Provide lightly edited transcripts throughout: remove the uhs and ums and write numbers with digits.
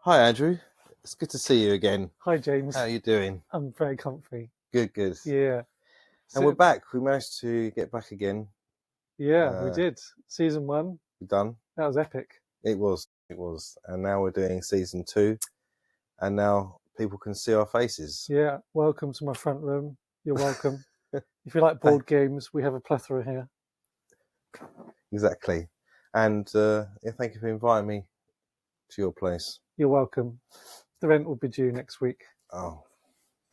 Hi, Andrew. It's good to see you again. Hi, James. How are you doing? I'm very comfy. Good, good. Yeah. And we're back. We managed to get back again. Yeah, we did. Season 1. We're done. That was epic. It was. And now we're doing season 2. And now people can see our faces. Yeah. Welcome to my front room. You're welcome. If you like board games, we have a plethora here. Exactly. And thank you for inviting me to your place. You're welcome. The rent will be due next week. Oh,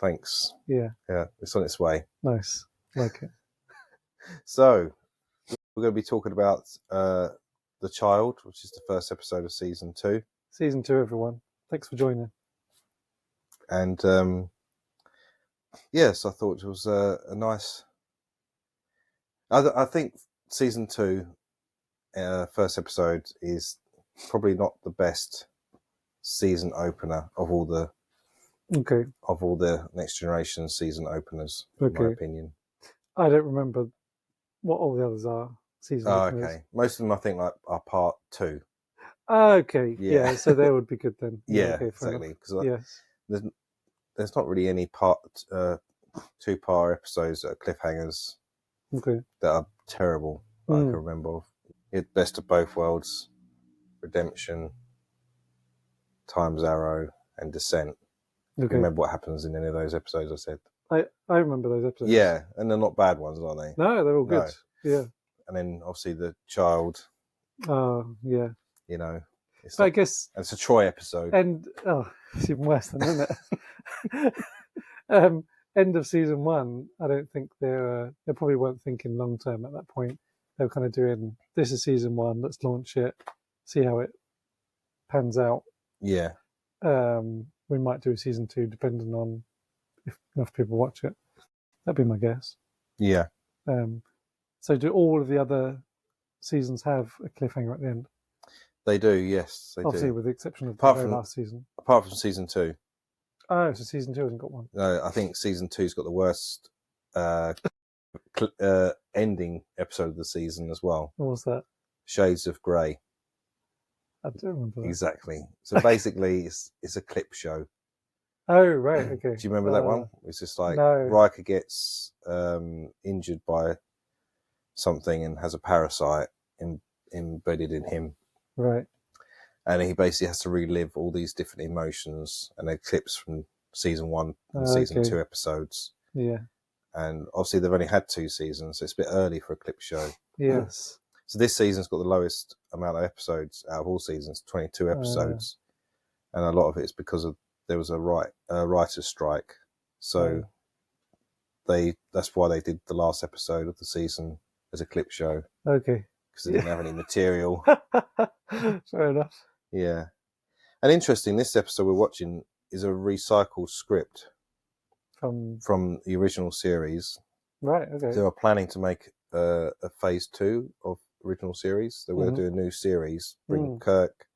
thanks. Yeah. Yeah, it's on its way. Nice. Like it. So, we're going to be talking about The Child, which is the first episode of season 2. Season 2, everyone. Thanks for joining. And yes, I thought it was a nice. I think season 2, first episode, is probably not the best season opener of all the Next Generation season openers, in my opinion. I don't remember what all the others are. Season openers. Okay, most of them I think are part 2. Okay, yeah. So they would be good then. Yeah, okay, exactly. Because yes. there's not really any part 2-part episodes that are cliffhangers. Okay. That are terrible. I can remember. It Best of Both Worlds, Redemption, Time's Arrow, and Descent. Okay. Remember what happens in any of those episodes? I said. I remember those episodes. Yeah, and they're not bad ones, are they? No, they're all good. Yeah. And then obviously The Child. Yeah. You know, I guess it's a Troy episode. And it's even worse than, isn't it? End of season 1. I don't think they probably weren't thinking long term at that point. They were kind of doing, this is season 1. Let's launch it, see how it pans out. Yeah. We might do a season 2 depending on if enough people watch it. That'd be my guess. Yeah. So do all of the other seasons have a cliffhanger at the end? They do, yes. They Obviously, do. with the exception of the very last season. Apart from season 2. Oh, so season 2 hasn't got one. No, I think season 2's got the worst ending episode of the season as well. What was that? Shades of Grey. I don't remember that. Exactly. So basically, it's a clip show. Oh, right, okay. Do you remember that one? It's just like no. Riker gets injured by something and has a parasite embedded in him. Right. And he basically has to relive all these different emotions, and they're clips from season 1 and season 2 episodes. Yeah. And obviously they've only had 2 seasons, so it's a bit early for a clip show. Yes. So this season's got the lowest amount of episodes out of all seasons, 22 episodes. And a lot of it is because there was a writer's strike. So that's why they did the last episode of the season as a clip show. Okay. Because they didn't have any material. Fair enough. Yeah. And interesting, this episode we're watching is a recycled script from the original series. Right, okay. They were planning to make a phase 2 of original series. They were going to do a new series, bring Kirk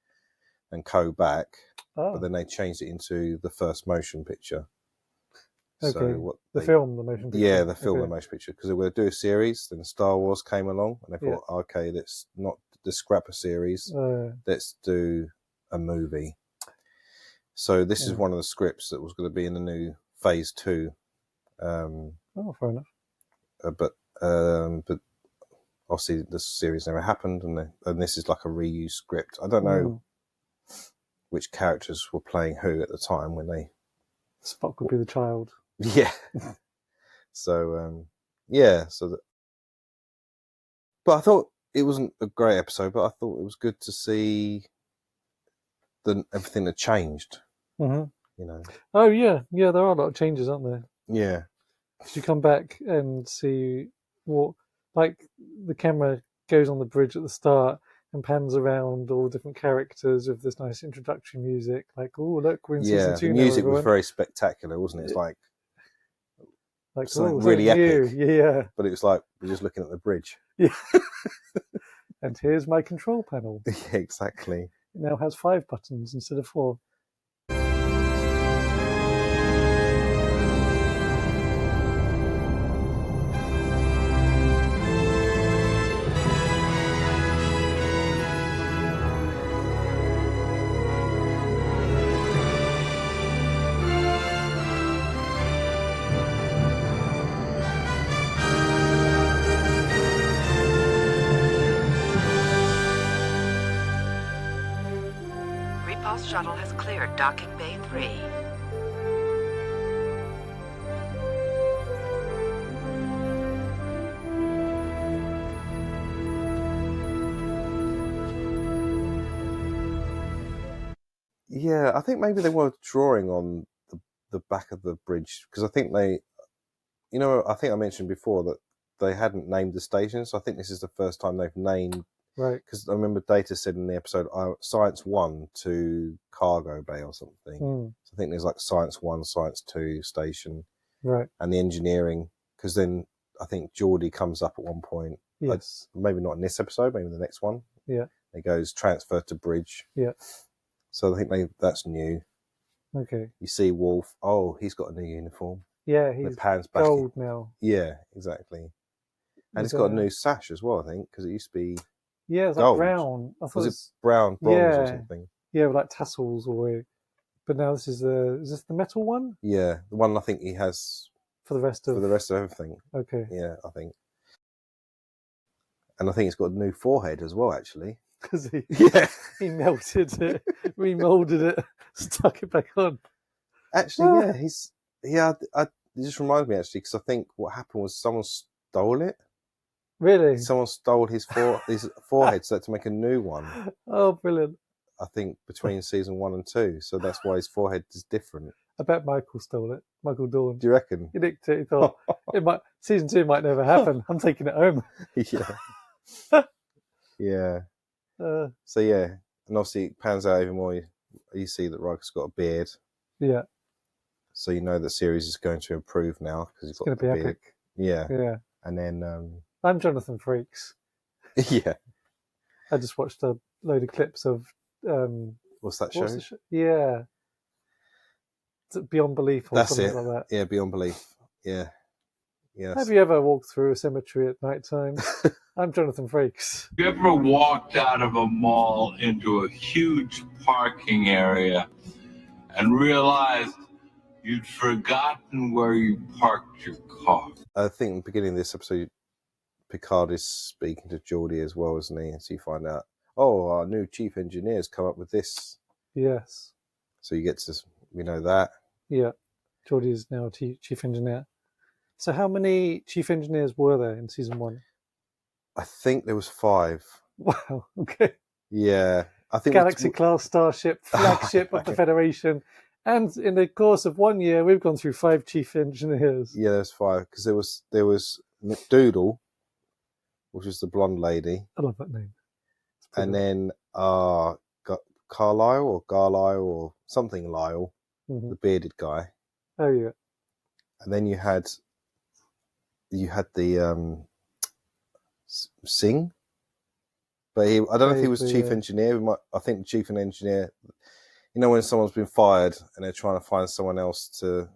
and Co back, but then they changed it into the first motion picture. Okay. So the motion picture. Yeah, the film, the motion picture, because they were going to do a series. Then Star Wars came along, and they thought, okay, let's not scrap a series. Let's do a movie. So this is one of the scripts that was going to be in the new phase 2. Fair enough. But obviously the series never happened, and this is like a reused script. I don't know which characters were playing who at the time when they. Spock would be the child. Yeah. So but I thought it wasn't a great episode, but I thought it was good to see everything that changed. Mm-hmm. You know. Oh yeah, there are a lot of changes, aren't there? Yeah. Because you come back and see what, like, the camera goes on the bridge at the start and pans around all the different characters with this nice introductory music. Like, oh look, we're in season 2 the now. music was very spectacular, wasn't it? It's like something oh, really epic. Yeah. But it was like we're just looking at the bridge. Yeah. And here's my control panel. Yeah, exactly. It now has 5 buttons instead of 4. shuttle has cleared docking bay 3. Yeah, I think maybe they were drawing on the back of the bridge, because I think they, I think I mentioned before that they hadn't named the station, so I think this is the first time they've named. Right. Because I remember Data said in the episode, Science 1 to Cargo Bay or something. So I think there's like Science 1, Science 2 station. Right. And the engineering, because then I think Geordi comes up at one point. Yes. Maybe not in this episode, maybe the next one. Yeah. It goes transfer to bridge. Yeah. So I think that's new. Okay. You see Worf. Oh, he's got a new uniform. Yeah, he's pans back gold now. Yeah, exactly. And it's got a new sash as well, I think, because it used to be. Yeah, it's gold. like brown. I thought was it brown, bronze, or something? Yeah, with like tassels or. But now this is this the metal one? Yeah, the one I think he has for the rest of everything. Okay. Yeah, I think. And I think it's got a new forehead as well, actually. Because he melted it, remolded it, stuck it back on. Actually, yeah, it just reminds me actually, because I think what happened was someone stole it. Really? Someone stole his forehead, so to make a new one. Oh, brilliant! I think between season 1 and 2, so that's why his forehead is different. I bet Michael stole it. Michael Dawn. Do you reckon? He nicked it. He thought season 2 might never happen. I'm taking it home. Yeah. Yeah. So yeah, and obviously it pans out even more. You see that Riker's got a beard. Yeah. So you know the series is going to improve now because he's got the beard. It's going to be epic. Yeah. Yeah. And then I'm Jonathan Frakes. Yeah. I just watched a load of clips of what's that show? Yeah. Beyond Belief or That's something it. like that. Yeah, Beyond Belief. Yeah. Yes. Have you ever walked through a cemetery at night time? I'm Jonathan Frakes. Have you ever walked out of a mall into a huge parking area and realized you'd forgotten where you parked your car? I think at the beginning of this episode, Picard is speaking to Geordi as well, isn't he? And so you find out, our new chief engineer's come up with this. Yes. So you get to, that. Yeah. Geordi is now chief engineer. So how many chief engineers were there in season 1? I think there was 5. Wow. Okay. Yeah. I think Galaxy-class starship, flagship of the Federation. And in the course of 1 year, we've gone through 5 chief engineers. Yeah, there's 5. Because there was McDoodle, which was the blonde lady. I love that name. And then Carlisle or something Lyle, the bearded guy. Oh, yeah. And then you had the Singh, but I don't know if he was chief engineer. I think the chief engineer, when someone's been fired and they're trying to find someone else to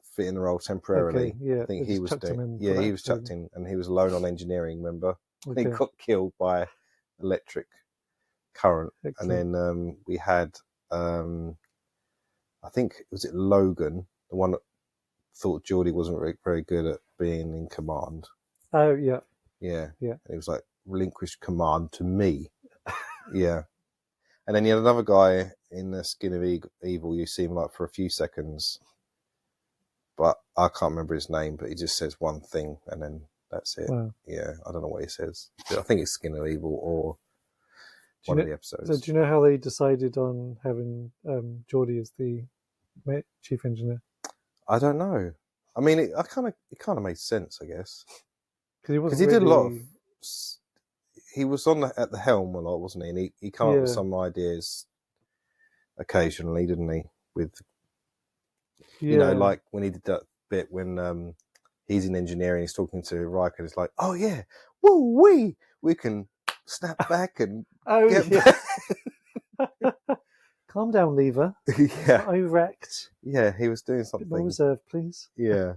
fit in the role temporarily. Okay, yeah, I think he was doing. Yeah, he was chucked in, and he was alone on engineering. Remember, he got killed by electric current. Excellent. And then we had, I think was it Logan, the one that thought Geordi wasn't very good at being in command. Oh, yeah. Yeah. Yeah. And he was like, relinquish command to me. Yeah. And then you had another guy in the Skin of Evil. You see him like for a few seconds, but I can't remember his name, but he just says one thing and then that's it. Wow. Yeah. I don't know what he says. I think it's Skin of Evil or one of the episodes. So do you know how they decided on having Geordi as the chief engineer? I don't know. I mean, it kind of made sense, I guess, because he did a lot of. He was at the helm a lot, wasn't he? And he came up with some ideas occasionally, didn't he? With like when he did that bit when he's in engineering, he's talking to Riker, and it's like, oh yeah, woo we can snap back and get back. Calm down, Lever. Yeah. I wrecked. Yeah, he was doing something. A bit more reserve, please. Yeah.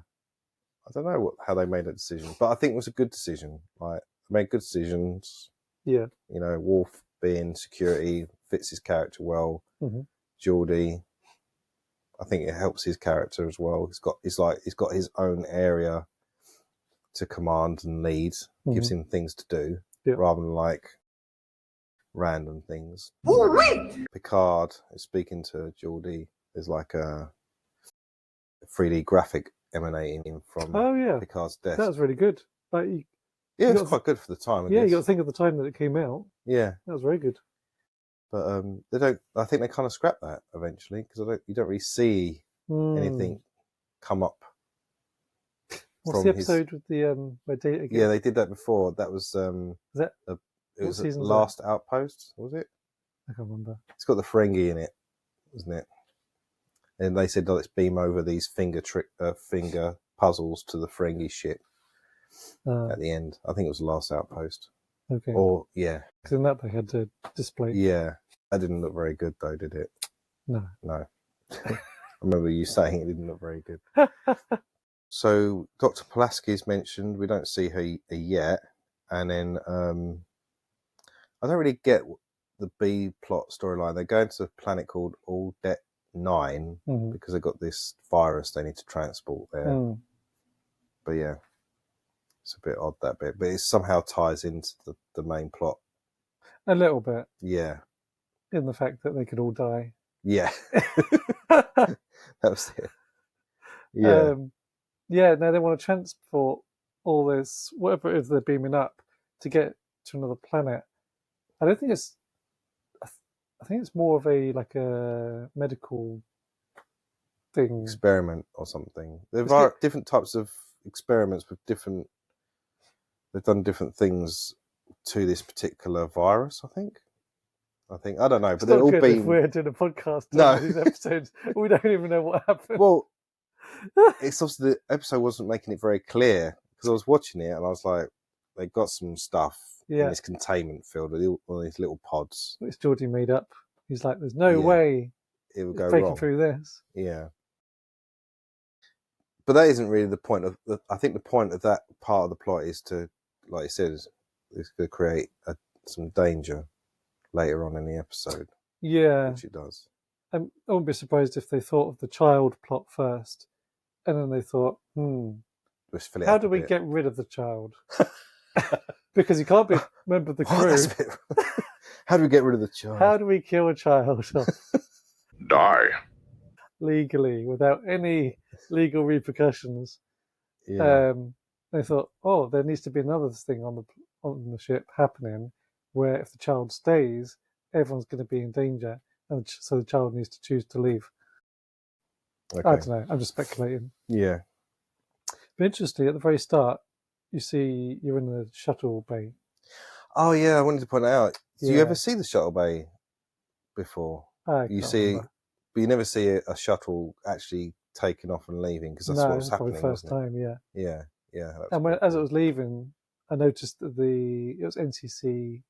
I don't know how they made that decision, but I think it was a good decision. Like, they made good decisions. Yeah. Worf being security fits his character well. Mm-hmm. Geordi, I think it helps his character as well. He's got his own area to command and lead. Gives him things to do rather than like random things. Woo-wee! Picard is speaking to Geordi. There's like a 3D graphic emanating from Picard's desk. That was really good. Like, yeah, it's quite good for the time. I guess. You got to think of the time that it came out. Yeah, that was very good. But they don't. I think they kind of scrap that eventually because you don't really see anything come up. What's the episode with the where Data? Yeah, they did that before. That was it was Last Outpost, was it? I can't remember. It's got the Ferengi in it, isn't it? And they said, let's beam over these finger puzzles to the Ferengi ship at the end. I think it was the Last Outpost. Okay. Or, yeah. Because in that they had to display. Yeah. That didn't look very good, though, did it? No. I remember you saying it didn't look very good. So, Dr. Pulaski is mentioned. We don't see her yet. And then, I don't really get the B plot storyline. They're going to a planet called All Det 9 because they've got this virus they need to transport there. But yeah, it's a bit odd, that bit. But it somehow ties into the main plot. A little bit. Yeah. In the fact that they could all die. Yeah. That was it. Yeah. No, they want to transport all this, whatever it is they're beaming up, to get to another planet. I don't think it's... I think it's more of a medical thing. Experiment or something. There are different types of experiments with different... They've done different things to this particular virus, I think. I don't know, but they're all being... We're doing a podcast on these episodes. We don't even know what happened. Well, it's obviously the episode wasn't making it very clear because I was watching it and I was like, they got some stuff in this containment field with all these little pods. Which Geordi made up. He's like, there's no way it would go breaking wrong through this. Yeah. But that isn't really the point of... I think the point of that part of the plot is to, like you said, is to create some danger later on in the episode. Yeah. Which it does. I wouldn't be surprised if they thought of the child plot first, and then they thought, how do we get rid of the child? Because he can't be a member of the crew. How do we get rid of the child? How do we kill a child? Die. Legally, without any legal repercussions. Yeah. They thought, there needs to be another thing on the ship happening where if the child stays, everyone's going to be in danger, and so the child needs to choose to leave. Okay. I don't know. I'm just speculating. Yeah. But interestingly, at the very start, you see you're in the shuttle bay. Oh yeah, I wanted to point that out. Do you ever see the shuttle bay before? You see, but you never see a shuttle actually taking off and leaving because that's what's happening. No, first time, yeah. And as it was leaving, I noticed that it was NCC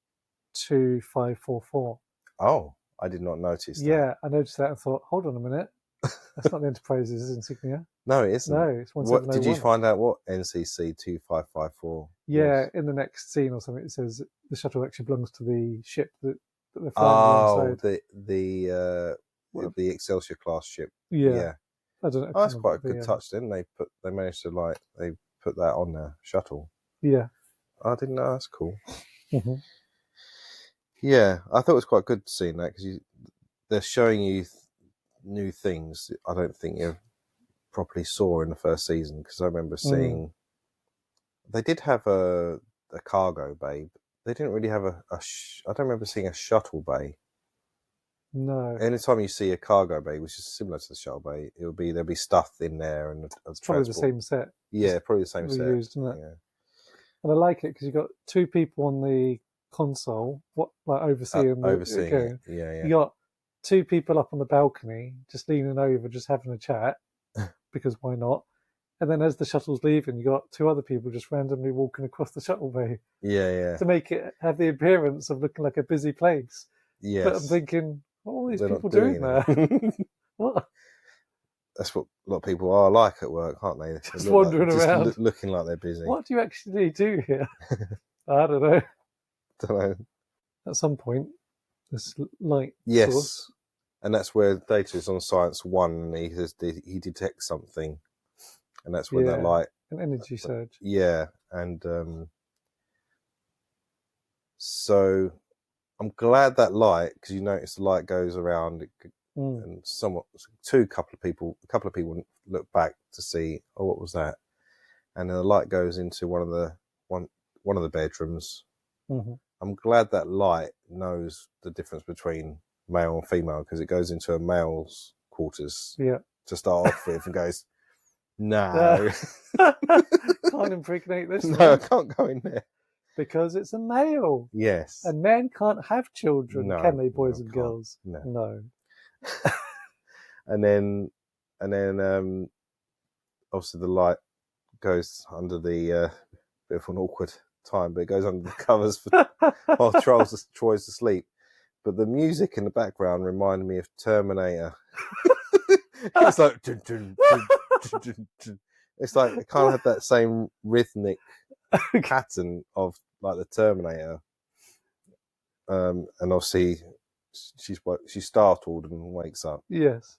2544. Oh, I did not notice that. Yeah, I noticed that and thought, hold on a minute. That's not the Enterprise's insignia. No, it isn't. No, it's 1701. What, did you find out what NCC 2554 was? In the next scene or something, it says the shuttle actually belongs to the ship that they're flying alongside. The Excelsior class ship. Yeah. I don't know. Oh, that's quite a good touch, didn't they? They managed to they put that on the shuttle. Yeah. I didn't know. That's cool. Mm-hmm. Yeah, I thought it was quite good seeing that because they're showing you new things I don't think you properly saw in the first season, because I remember seeing they did have a cargo bay. They didn't really have I don't remember seeing a shuttle bay. No. Anytime you see a cargo bay, which is similar to the shuttle bay, there'll be stuff in there and it's probably the same set. Yeah, probably the same set. Reused, isn't it? Yeah. And I like it because you've got two people on the console, overseeing it. Yeah. You got two people up on the balcony, just leaning over, just having a chat, because why not? And then as the shuttle's leaving, you got two other people just randomly walking across the shuttle bay. Yeah. To make it have the appearance of looking like a busy place. Yes. But I'm thinking, what are all these people doing there? What? That's what a lot of people are like at work, aren't they? Just wandering around. Looking like they're busy. What do you actually do here? I don't know. Don't know. At some point, this light source. And that's where Data is on Science 1 and he detects something. And that's when that light... An energy surge. Yeah. And so I'm glad that light, because you notice the light goes around, and a couple of people look back to see, oh, what was that? And then the light goes into one of the bedrooms. Mm-hmm. I'm glad that light knows the difference between male and female, because it goes into a male's quarters to start off with and goes, no. Can't impregnate this No, I one. can't go in there. Because it's a male. Yes. And men can't have children, No, can they, boys no, and can't. girls? No. No. and then obviously the light goes under the bit of an awkward time, but it goes under the covers while Troy's asleep. But the music in the background reminded me of Terminator. It's like dun, dun, dun, dun, dun, dun. It's like it kind of had that same rhythmic pattern of like the Terminator. And obviously she's startled and wakes up. Yes.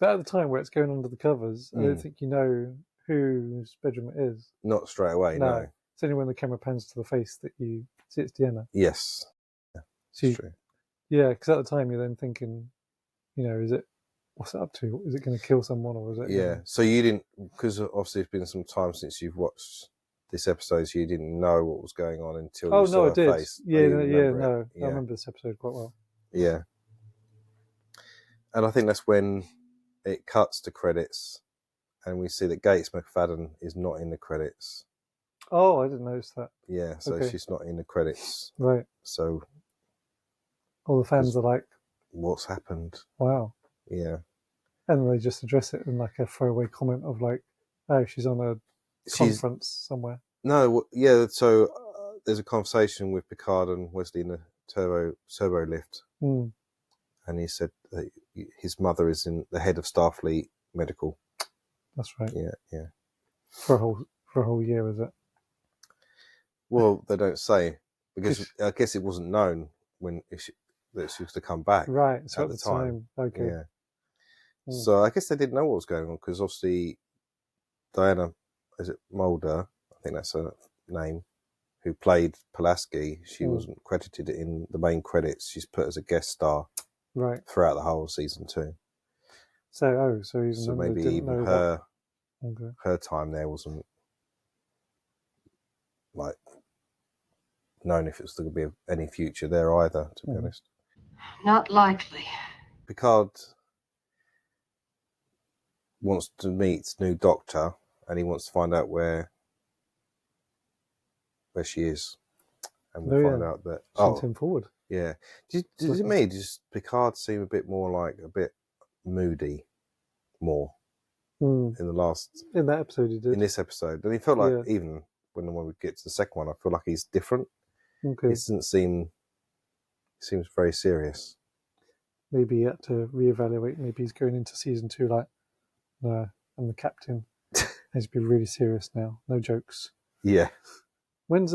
But at the time where it's going under the covers, I don't think you know whose bedroom it is. Not straight away, no. It's only when the camera pans to the face that you see it's Deanna. Yes. Yeah, so true. Yeah, because at the time you're then thinking, what's it up to? Is it going to kill someone or is it? Yeah, so you didn't, because obviously it's been some time since you've watched this episode, so you didn't know what was going on until you saw her face. Yeah, I remember this episode quite well. Yeah. And I think that's when it cuts to credits and we see that Gates McFadden is not in the credits. Oh, I didn't notice that. Yeah, so she's not in the credits. Right. So all the fans are like, what's happened? Wow. Yeah. And they just address it in like a throwaway comment of like, oh, she's on a conference somewhere. No, yeah, so there's a conversation with Picard and Wesley in the turbo lift. And he said that his mother is the head of Starfleet Medical. That's right. Yeah. For a whole year, is it? Well, they don't say, because I guess it wasn't known that she was to come back. Right. So at the time. Okay. Yeah. So I guess they didn't know what was going on, because obviously Diana, is it Mulder? I think that's her name, who played Pulaski. She wasn't credited in the main credits. She's put as a guest star. Right. Throughout the whole season 2. So maybe even her time there wasn't like known if it was going to be any future there either, to be honest. Not likely. Picard wants to meet new Doctor, and he wants to find out where she is, and we find out that sent him forward. Yeah. Does Picard seem a bit more like a bit moody more in that episode he did. In this episode. And he felt like even when we get to the second one, I feel like he's different. Okay. He seems very serious. Maybe he had to reevaluate. Maybe he's going into season 2 like, no, I'm the captain. He's be really serious now. No jokes. Yeah. When's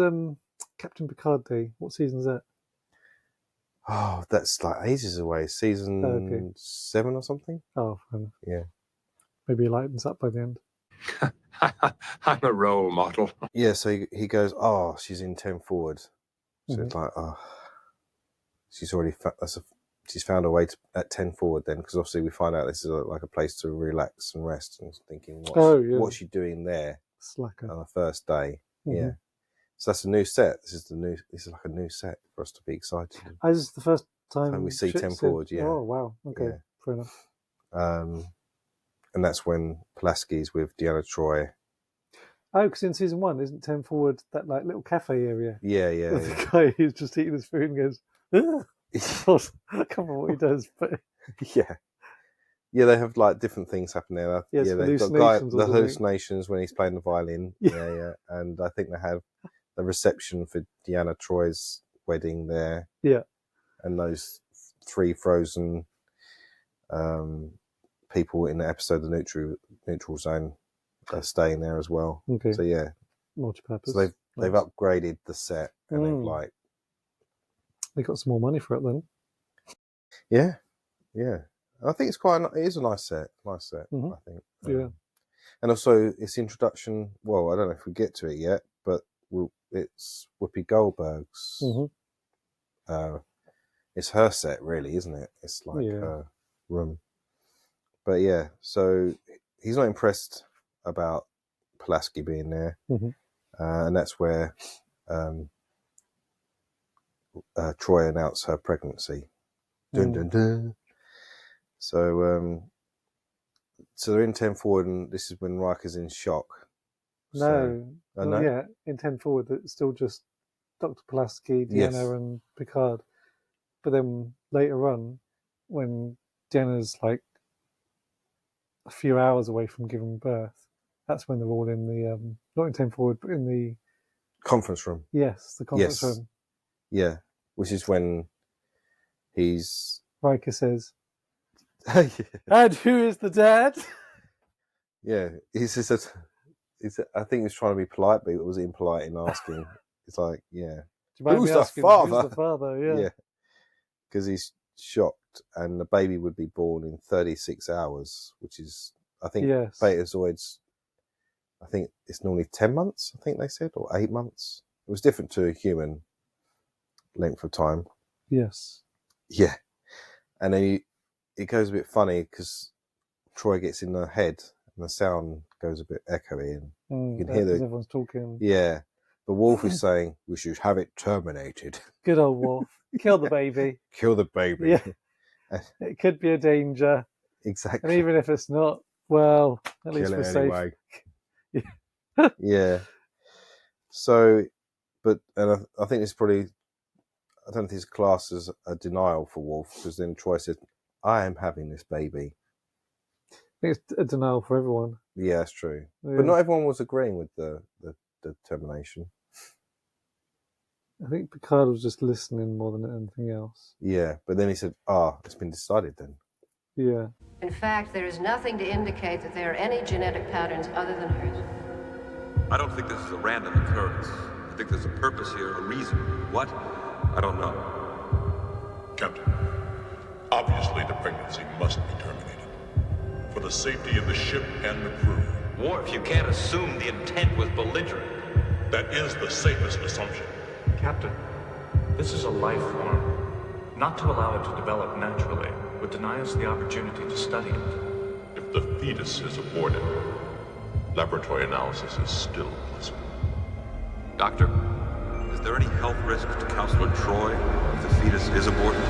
Captain Picard Day? What season is that? Oh, that's like ages away. Season 7 or something? Oh, fine. Yeah. Maybe he lightens up by the end. I'm a role model. Yeah, so he goes, oh, she's in 10 forward. So it's like, oh, she's already, she's found a way at 10 forward then, because obviously we find out this is like a place to relax and rest, and thinking, what's she doing there? Slacker. On the first day. Yeah. So that's a new set. This is like a new set for us to be excited. This is the first time we see 10 forward, yeah. Oh, wow. Okay, fair enough. And that's when Pulaski's with Deanna Troi. Oh, because in season 1, isn't 10 forward that like little cafe area? Yeah. The guy who's just eating his food and goes, ugh. I can't remember what he does, but yeah, they have like different things happen there. Yes, they've got the hallucinations when he's playing the violin. Yeah, and I think they have the reception for Deanna Troi's wedding there. Yeah, and those 3 frozen people in the episode The Neutral Zone are staying there as well. Okay. So yeah, Multi-purpose. so they've Nice. upgraded the set and they've like They got some more money for it then. yeah. I think it's it is a nice set. I think. Yeah. And also its introduction. Well, I don't know if we get to it yet, but it's Whoopi Goldberg's. It's her set, really, isn't it? It's like her room. But yeah, so he's not impressed about Pulaski being there, and that's where Troy announced her pregnancy. Dun dun dun. So they're in 10 forward, and this is when Riker's in shock. No. No? Yeah, in 10 forward, it's still just Dr. Pulaski, Deanna, and Picard. But then later on, when Deanna's like a few hours away from giving birth, that's when they're all in the, not in 10 forward, but in the conference room. Yes, the conference room. Yeah, which is when Riker says, and who is the dad? Yeah, he says, I think he's trying to be polite, but it was impolite in asking. It's like, who's the father? Who's the father? Yeah, because he's shocked, and the baby would be born in 36 hours, which is, I think, Betazoids. I think it's normally 10 months. I think they said, or 8 months. It was different to a human length of time. Yes. Yeah, and then it goes a bit funny because Troy gets in the head and the sound goes a bit echoey, and you can hear everyone's talking. Yeah, but Worf is saying we should have it terminated. Good old Worf. Kill the baby. Kill the baby. Yeah. It could be a danger. Exactly. And even if it's not, well, at least we're anyway. safe. Yeah. So, and I think it's probably, I don't think it's classed as a denial for Worf, because then Troy says, I am having this baby. I think it's a denial for everyone. Yeah, that's true. Yeah. But not everyone was agreeing with the termination. I think Picard was just listening more than anything else. Yeah, but then he said, it's been decided then. Yeah. In fact, there is nothing to indicate that there are any genetic patterns other than hers. I don't think this is a random occurrence. I think there's a purpose here, a reason. What? I don't know. Captain, obviously the pregnancy must be terminated. For the safety of the ship and the crew. Worf, you can't assume the intent was belligerent. That is the safest assumption. Captain, this is a life form. Not to allow it to develop naturally would deny us the opportunity to study it. If the fetus is aborted, laboratory analysis is still possible. Doctor, is there any health risk to Counselor Troy if the fetus is aborted?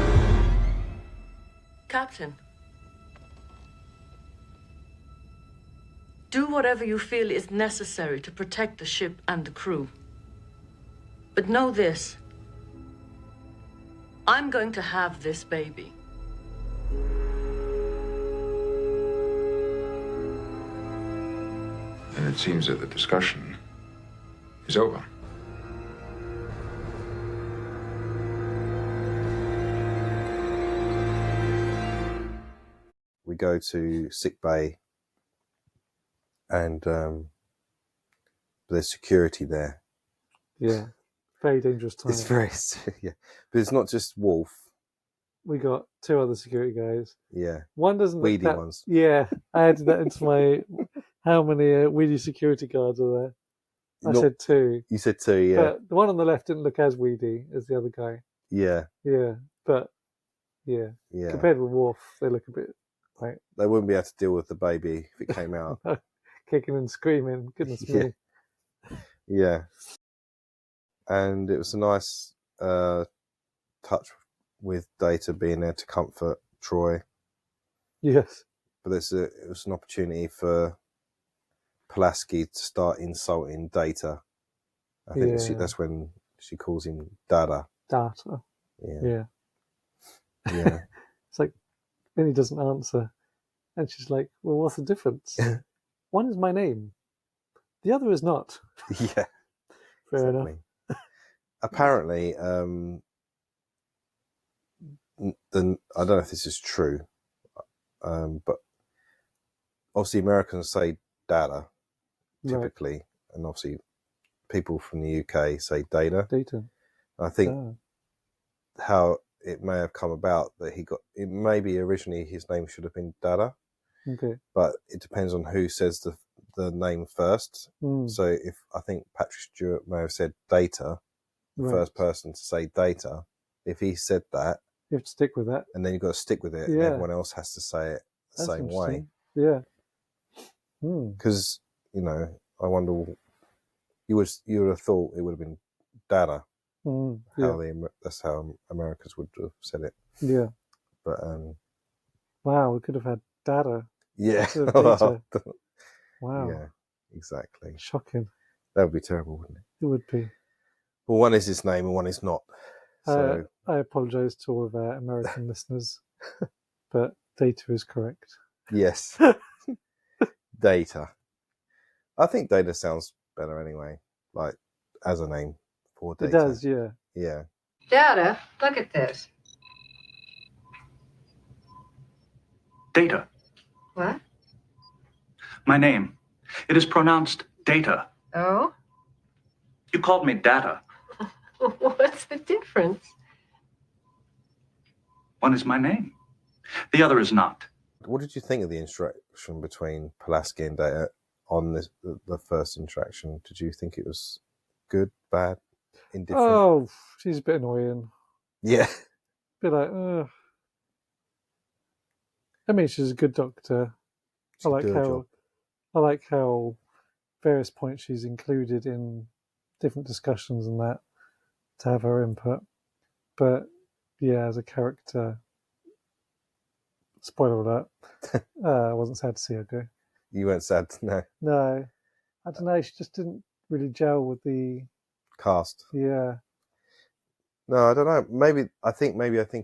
Captain, do whatever you feel is necessary to protect the ship and the crew. But know this. I'm going to have this baby. And it seems that the discussion is over. We go to sick bay, and there's security there. Yeah. Very dangerous time. It's very, but it's not just Worf. We got 2 other security guys. Yeah. One doesn't look weedy ones. Yeah, I added that into my. How many weedy security guards are there? I said 2. You said 2, yeah. But the one on the left didn't look as weedy as the other guy. Yeah. Yeah, but yeah. Compared with Worf, they look a bit like they wouldn't be able to deal with the baby if it came out. Kicking and screaming. Goodness me. Yeah. And it was a nice touch with Data being there to comfort Troy. Yes. But it was an opportunity for Pulaski to start insulting Data. I think that's when she calls him Dada. Data. Yeah. It's like, then he doesn't answer. And she's like, well, what's the difference? One is my name. The other is not. Yeah. Fair enough. Apparently, then I don't know if this is true, but obviously Americans say data typically, and obviously people from the UK say data. Data. I think how it may have come about that it maybe originally his name should have been Dada. Okay. But it depends on who says the name first. Mm. So I think Patrick Stewart may have said Data, the first person to say Data. If he said that, you have to stick with that, and then you've got to stick with it, and everyone else has to say it the same way. Yeah. Because I wonder, you would have thought it would have been Dada. That's how Americans would have said it. Yeah. But wow, we could have had Dada. Yeah. Data. Wow. Yeah, exactly. Shocking. That would be terrible, wouldn't it? It would be. Well, one is his name and one is not. So I apologise to all of our American listeners, but Data is correct. Yes. Data. I think Data sounds better anyway, like as a name for Data. It does, yeah. Yeah. Data, look at this. Data. What? My name. It is pronounced Data. Oh? You called me Data. What's the difference? One is my name. The other is not. What did you think of the interaction between Pulaski and Data on the first interaction? Did you think it was good, bad, indifferent? Oh, she's a bit annoying. Yeah. Bit like, ugh. I mean, she's a good doctor. I like how various points she's included in different discussions and that to have her input. But yeah, as a character, spoiler alert, I wasn't sad to see her go. You weren't sad, no? No, I don't know. She just didn't really gel with the cast. Yeah. No, I don't know. I think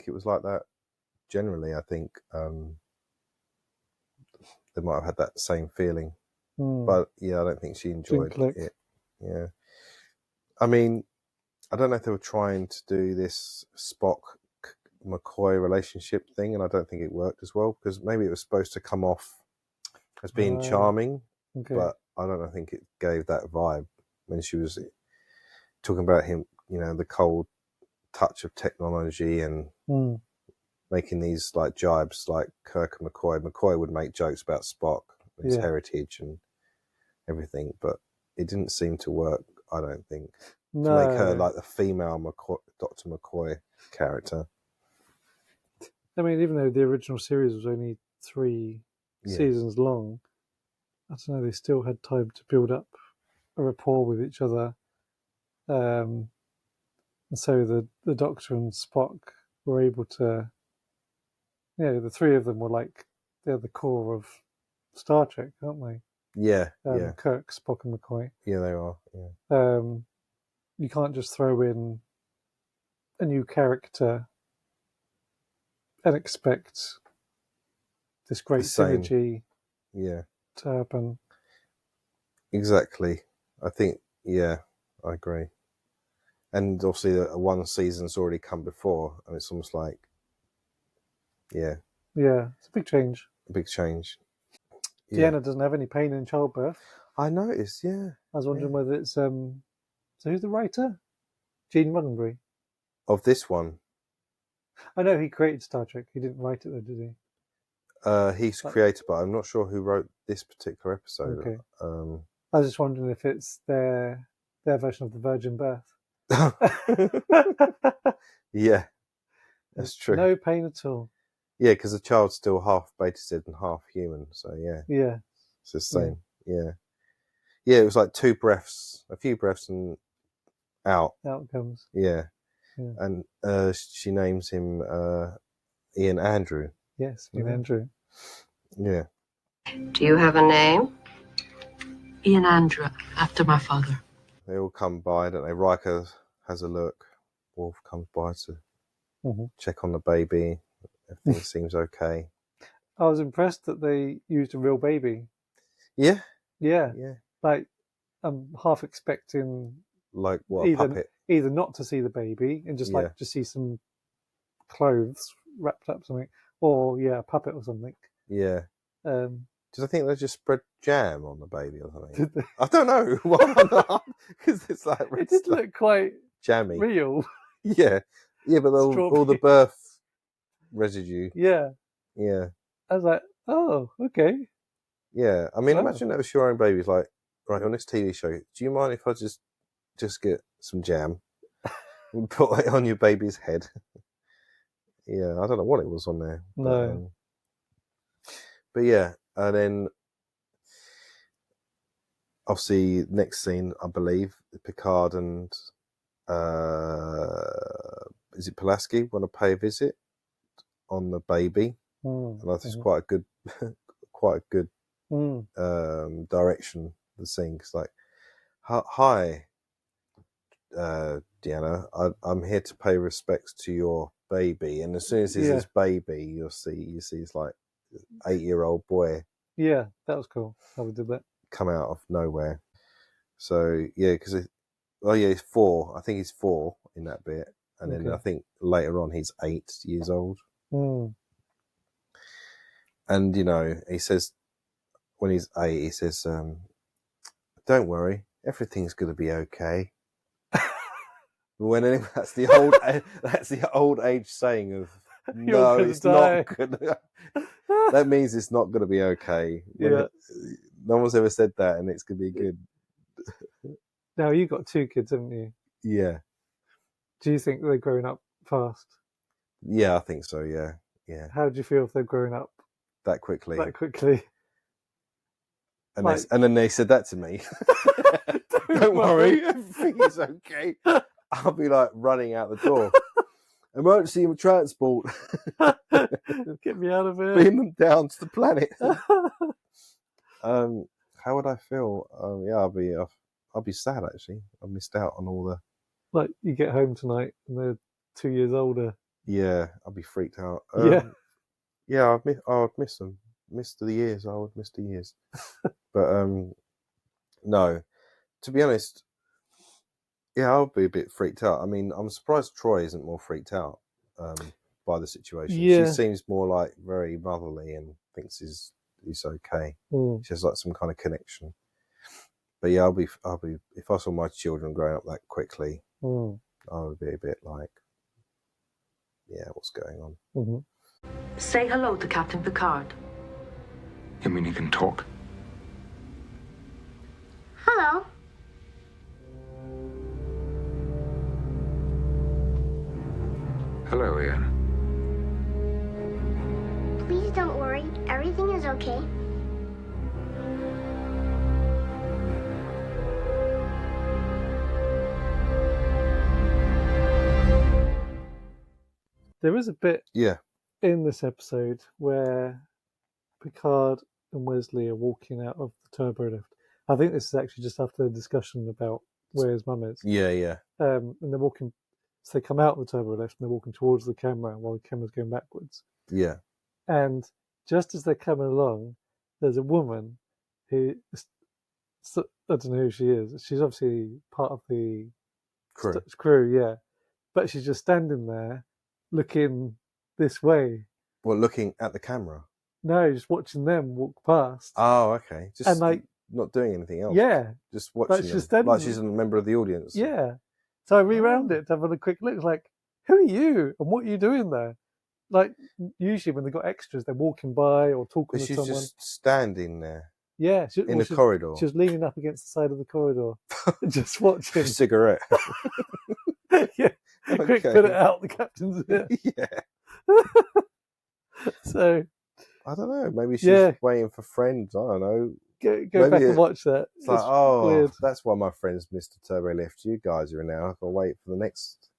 it was like that. Generally, I think they might have had that same feeling. But yeah, I don't think she enjoyed it. Yeah. I mean, I don't know if they were trying to do this Spock-McCoy relationship thing, and I don't think it worked as well, because maybe it was supposed to come off as being charming, but I don't think it gave that vibe when she was talking about him, the cold touch of technology and making these like jibes like Kirk and McCoy. McCoy would make jokes about Spock, his heritage and everything, but it didn't seem to work, I don't think. To make her like the female Dr. McCoy character. I mean, even though the original series was only 3 seasons long, I don't know, they still had time to build up a rapport with each other. And so the Doctor and Spock were able to, the 3 of them were like, they're the core of Star Trek, aren't they? Yeah, Kirk, Spock and McCoy. Yeah, they are, yeah. You can't just throw in a new character and expect this great synergy to happen. Exactly. I think, I agree. And obviously one season's already come before, and it's almost like, Yeah, it's a big change. A big change. Deanna doesn't have any pain in childbirth. I noticed, I was wondering whether it's... So who's the writer? Gene Roddenberry. Of this one? I know he created Star Trek. He didn't write it though, did he? He's created, but I'm not sure who wrote this particular episode. Okay. I was just wondering if it's their version of the virgin birth. Yeah, that's true. No pain at all. Yeah, because the child's still half Beta and half human, so yeah. Yeah. It's the same, yeah. Yeah, it was like a few breaths and out. Out comes. Yeah. And she names him Ian Andrew. Yes, Ian Andrew. Yeah. Do you have a name? Ian Andrew, after my father. They all come by, don't they? Riker has a look. Worf comes by to check on the baby. Everything seems okay. I was impressed that they used a real baby. Yeah. Yeah. Like, I'm half expecting... Like what, a puppet? Either not to see the baby and just just see some clothes wrapped up something, or a puppet or something. Yeah. Did I think they just spread jam on the baby or something? Did they? I don't know. Because it's like It did look quite jammy. real. Yeah, but all the birth residue. Yeah. Yeah. I was like, oh, okay. Yeah, I mean, imagine that was your own baby. Like, right, on this TV show, do you mind if I just get some jam and put it on your baby's head? Yeah, I don't know what it was on there. No. But yeah, and then obviously next scene, I believe, Picard and is it Pulaski want to pay a visit on the baby, and I think it's quite a good direction. The scene, because like, hi, Deanna, I'm here to pay respects to your baby, and as soon as he's this baby, you see he's like 8-year-old boy. Yeah, that was cool how we did that. Come out of nowhere. So yeah, because he's 4. I think he's 4 in that bit, and then I think later on he's 8 years old. And he says when he's 8, he says, "Don't worry, everything's going to be okay." When that's the old age saying of no, it's not gonna. That means it's not going to be okay. No one's ever said that, and it's going to be good. Now you got 2 kids, haven't you? Yeah. Do you think they're growing up fast? Yeah, I think so. Yeah. How do you feel if they're growing up that quickly? And then they said that to me. Don't worry, everything is okay. I'll be like running out the door. Emergency transport. Get me out of here. Beam them down to the planet. How would I feel? I'll be sad actually. I missed out on all the. Like you get home tonight and they're 2 years older. Yeah, I'll be freaked out. I'd miss them. Miss the years. I would miss the years. But no, to be honest, I'll be a bit freaked out. I mean, I'm surprised Troy isn't more freaked out by the situation. Yeah. She seems more like very motherly and thinks he's okay. She has like some kind of connection. But yeah, I'll be if I saw my children growing up that quickly, I would be a bit like, what's going on? Mm-hmm. Say hello to Captain Picard. You mean he can talk? Hello. Hello, Ian. Please don't worry. Everything is okay. There is a bit Yeah. in this episode where Picard and Wesley are walking out of the turbo lift. I think this is actually just after the discussion about where his mum is. Yeah. And they're walking, so they come out of the turbo lift and they're walking towards the camera while the camera's going backwards. Yeah. And just as they're coming along, there's a woman who, I don't know who she is. She's obviously part of the crew, yeah. But she's just standing there looking this way. Well, looking at the camera? No, just watching them walk past. Oh, okay. Just and like not doing anything else. Yeah. Just watching them. Like she's a member of the audience. Yeah. So I rewound it to have a quick look. It's like, who are you? And what are you doing there? Like, usually when they've got extras, they're walking by or talking to someone. She's just standing there. Yeah. In the corridor. She was leaning up against the side of the corridor, just watching. Cigarette. Yeah. Okay. Quick, put it out. The captain's here. Yeah. So. I don't know. Maybe she's waiting for friends. I don't know. Go back and watch that. It's like, weird. That's why my friends missed the turbo lift. You guys are in now. I've got to wait for the next.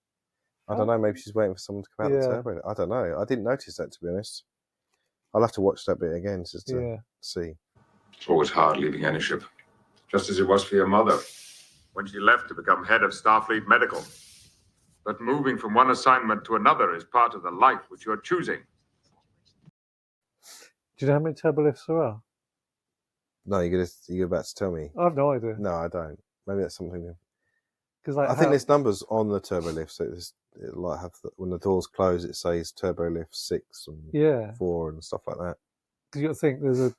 I don't know. Maybe she's waiting for someone to come out the turbo. I don't know. I didn't notice that, to be honest. I'll have to watch that bit again just to see. It's always hard leaving any ship. Just as it was for your mother when she left to become head of Starfleet Medical. But moving from one assignment to another is part of the life which you're choosing. Do you know how many turbo lifts there are? No, you're about to tell me. I have no idea. No, I don't. Maybe that's something. Because like I think there's numbers on the turbo lift, so it like when the doors close, it says turbo lift 6 and 4 and stuff like that. Because you got to think there's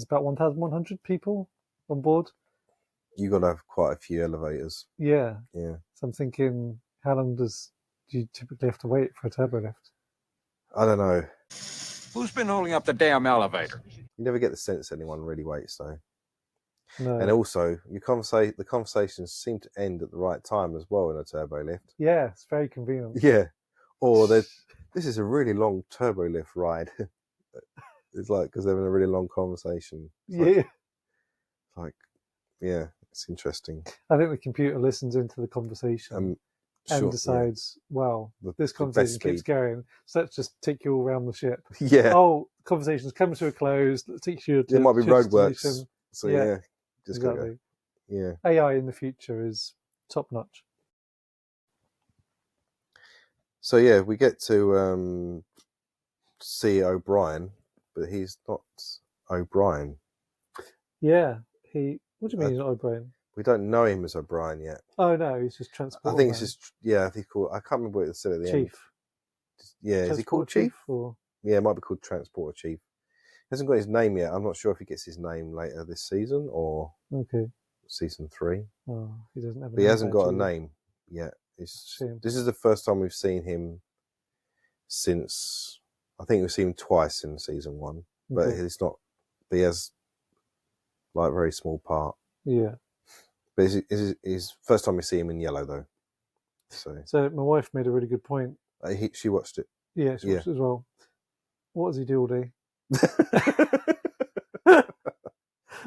about 1,100 people on board. You got to have quite a few elevators. Yeah. Yeah. So I'm thinking, how long do you typically have to wait for a turbo lift? I don't know. Who's been holding up the damn elevator? You never get the sense anyone really waits, though. No. And also, the conversations seem to end at the right time as well in a turbo lift. Yeah, it's very convenient. Yeah. Or this is a really long turbo lift ride. It's like because they're having a really long conversation. It's it's interesting. I think the computer listens into the conversation and decides, well, this conversation keeps going, so let's just take you all around the ship. Yeah. Oh, conversation's come to a close. Let's take you to it might be your roadworks. destination. So just exactly. Yeah. AI in the future is top notch. So yeah, we get to see O'Brien, but he's not O'Brien. Yeah, what do you mean he's not O'Brien? We don't know him as O'Brien yet. Oh no, he's just transport. I think it's just I think I can't remember what it said at the end. Chief. Yeah, is he called Chief? Or... Yeah, it might be called Transporter Chief. He hasn't got his name yet. I'm not sure if he gets his name later this season or season 3. Oh, he doesn't have. But he hasn't got a name yet. This is the first time we've seen him since. I think we've seen him twice in season 1, but he's not. But he has like a very small part. Yeah. But it's first time we see him in yellow though. So my wife made a really good point. She watched it. Yeah, she watched it as well. What does he do all day?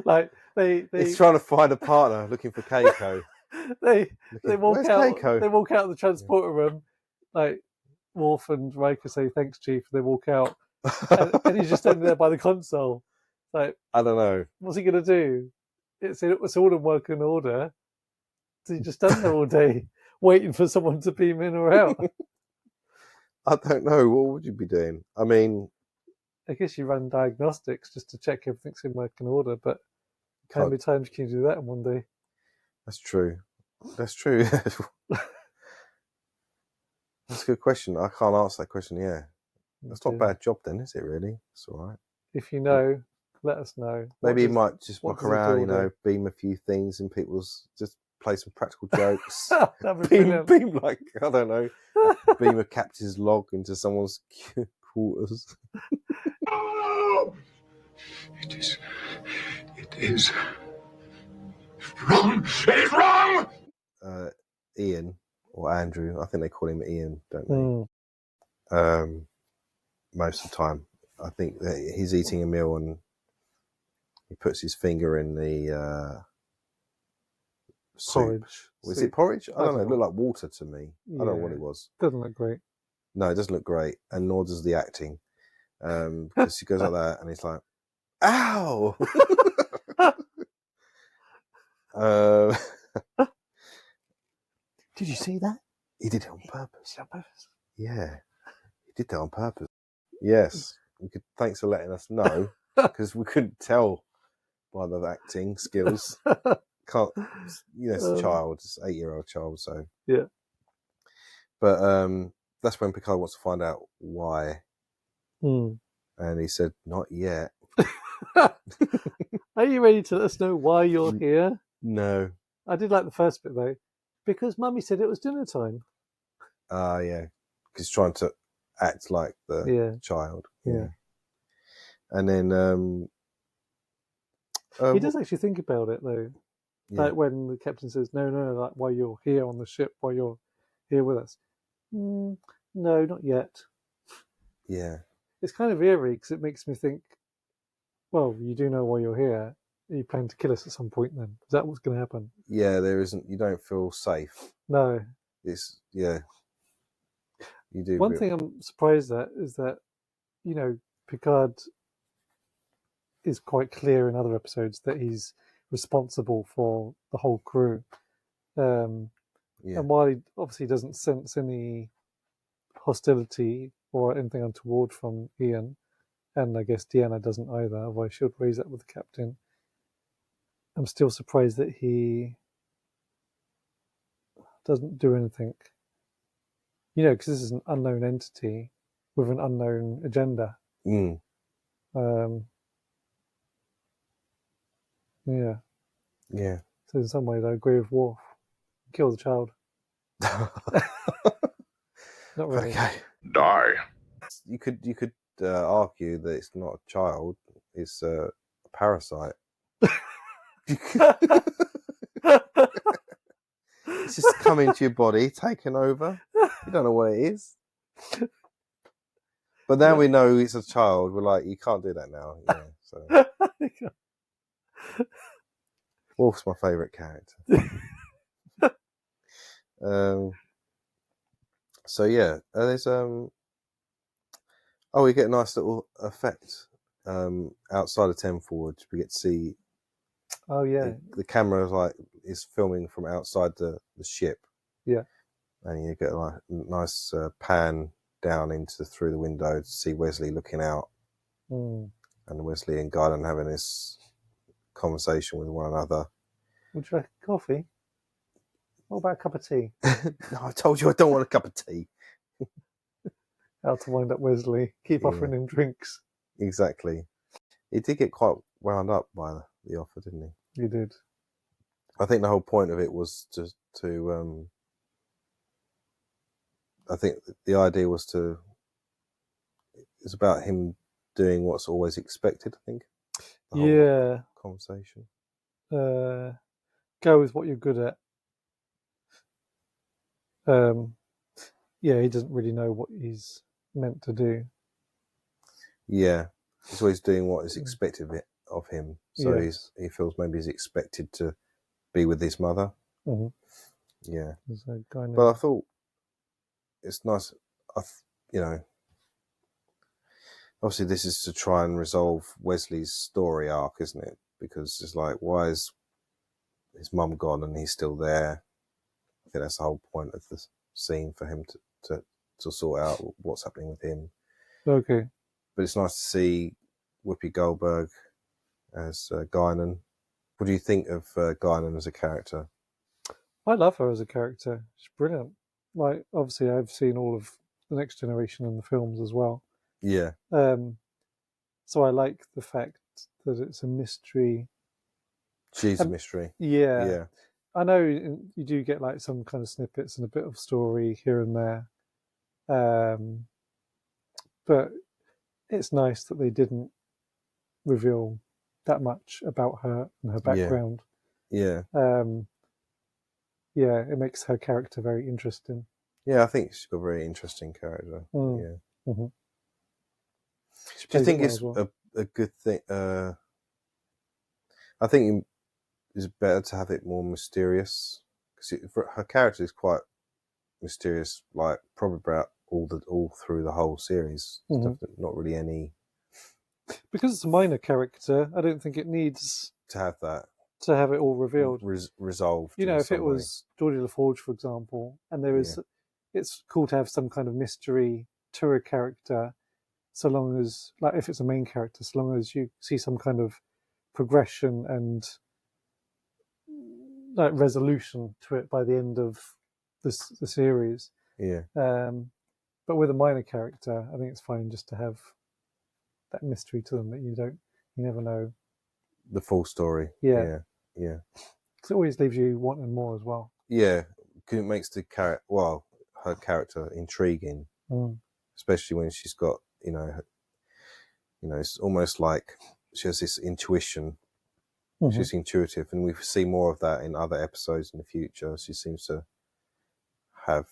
Like He's trying to find a partner, looking for Keiko. They walk out. Keiko? They walk out of the transporter room. Like Worf and Riker say, "Thanks, Chief." They walk out, and he's just standing there by the console. Like, I don't know. What's he gonna do? It's all in working order. So he just stand there all day, waiting for someone to beam in or out. I don't know. What would you be doing? I mean, I guess you run diagnostics just to check everything's in working order, but how many times can you do that in one day? That's true. That's true. That's a good question. I can't answer that question. Yeah, that's not a bad job then, is it? Really? It's all right. If you know, let us know. Maybe he might just walk around, beam a few things in people's, just play some practical jokes. beam like, I don't know, beam a captain's log into someone's quarters. Oh! It is wrong. It is wrong. Ian or Andrew, I think they call him Ian, don't they? Most of the time, I think that he's eating a meal and he puts his finger in the soup. Porridge. Was it porridge? I don't know. It looked like water to me. I don't know what it was. Doesn't look great. No, it doesn't look great, and nor does the acting. Because he goes like that, and he's like, "Ow!" Did you see that? He did it on purpose. Yeah, he did that on purpose. Yes, thanks for letting us know, because we couldn't tell by the acting skills. Can't, it's a child, it's an 8-year-old child, so yeah. But that's when Picard wants to find out why, and he said, "Not yet." Are you ready to let us know why you're here? No. I did like the first bit though, because Mummy said it was dinner time. Yeah, because he's trying to act like the child. Yeah. And then he does actually think about it though. Yeah. Like when the captain says, no, like while you're here on the ship, while you're here with us. No, not yet. Yeah. It's kind of eerie because it makes me think, well, you do know why you're here. Are you planning to kill us at some point then? Is that what's going to happen? Yeah, there isn't. You don't feel safe. No. It's, yeah. You do. One thing I'm surprised at is that, Picard is quite clear in other episodes that he's responsible for the whole crew. And while he obviously doesn't sense any hostility or anything untoward from Ian, and I guess Deanna doesn't either, otherwise she would raise that with the captain, I'm still surprised that he doesn't do anything. You know, because this is an unknown entity with an unknown agenda. Mm. Yeah. Yeah. So in some ways, I agree with Worf. Kill the child. Not really. Okay. Die. You could argue that it's not a child; it's a parasite. It's just come into your body, taken over. You don't know what it is. But now we know it's a child. We're like, you can't do that now. Yeah. So Wolf's my favourite character. So yeah, there's we get a nice little effect outside of 10 forward. We get to see. Oh yeah. The camera is filming from outside the ship. Yeah. And you get a nice pan down through the window to see Wesley looking out, and Wesley and Guinan having this conversation with one another. Would you like a coffee? What about a cup of tea? No, I told you I don't want a cup of tea. How to wind up Wesley. Keep offering him drinks. Exactly. He did get quite wound up by the offer, didn't he? He did. I think the whole point of it was to I think the idea was it's about him doing what's always expected, I think. The whole conversation. Go with what you're good at. He doesn't really know what he's meant to do. Yeah. He's always doing what is expected of him. So he feels maybe he's expected to be with his mother. Mm-hmm. Yeah. But I thought it's nice, obviously this is to try and resolve Wesley's story arc, isn't it? Because it's like, why is his mum gone and he's still there? I think that's the whole point of the scene, for him to sort out what's happening with him. Okay. But it's nice to see Whoopi Goldberg as Guinan. What do you think of Guinan as a character? I love her as a character. She's brilliant. Like, obviously, I've seen all of The Next Generation in the films as well. Yeah. So I like the fact that it's a mystery. She's a mystery. Yeah. Yeah. I know you do get like some kind of snippets and a bit of story here and there. But it's nice that they didn't reveal that much about her and her background. Yeah. It makes her character very interesting. Yeah, I think she's got a very interesting character. Yeah. Mm-hmm. Do you think it's a good thing? I think it's better to have it more mysterious, because her character is quite mysterious, like probably about all through the whole series. Mm-hmm. Not really any. Because it's a minor character, I don't think it needs to have that. To have it all revealed, resolved. You know, if it was Geordi LaForge, for example, and there is, it's cool to have some kind of mystery to a character, so long as, like, if it's a main character, so long as you see some kind of progression and like resolution to it by the end of the series. Yeah. But with a minor character, I think it's fine just to have that mystery to them that you never know the full story. Yeah. Because it always leaves you wanting more as well. Yeah, because it makes her character intriguing, especially when she's got it's almost like she has this intuition. Mm-hmm. She's intuitive, and we see more of that in other episodes in the future. She seems to have,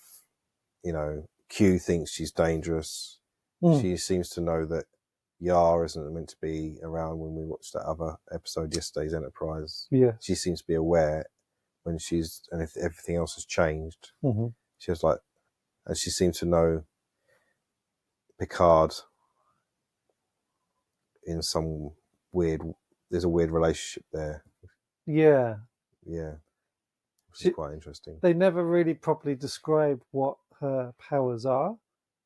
Q thinks she's dangerous. She seems to know that Yar isn't meant to be around. When we watched that other episode, Yesterday's Enterprise, she seems to be aware when and if everything else has changed. Mm-hmm. She was and she seems to know Picard in some there's a weird relationship there. Yeah. Which is quite interesting. They never really properly describe what her powers are.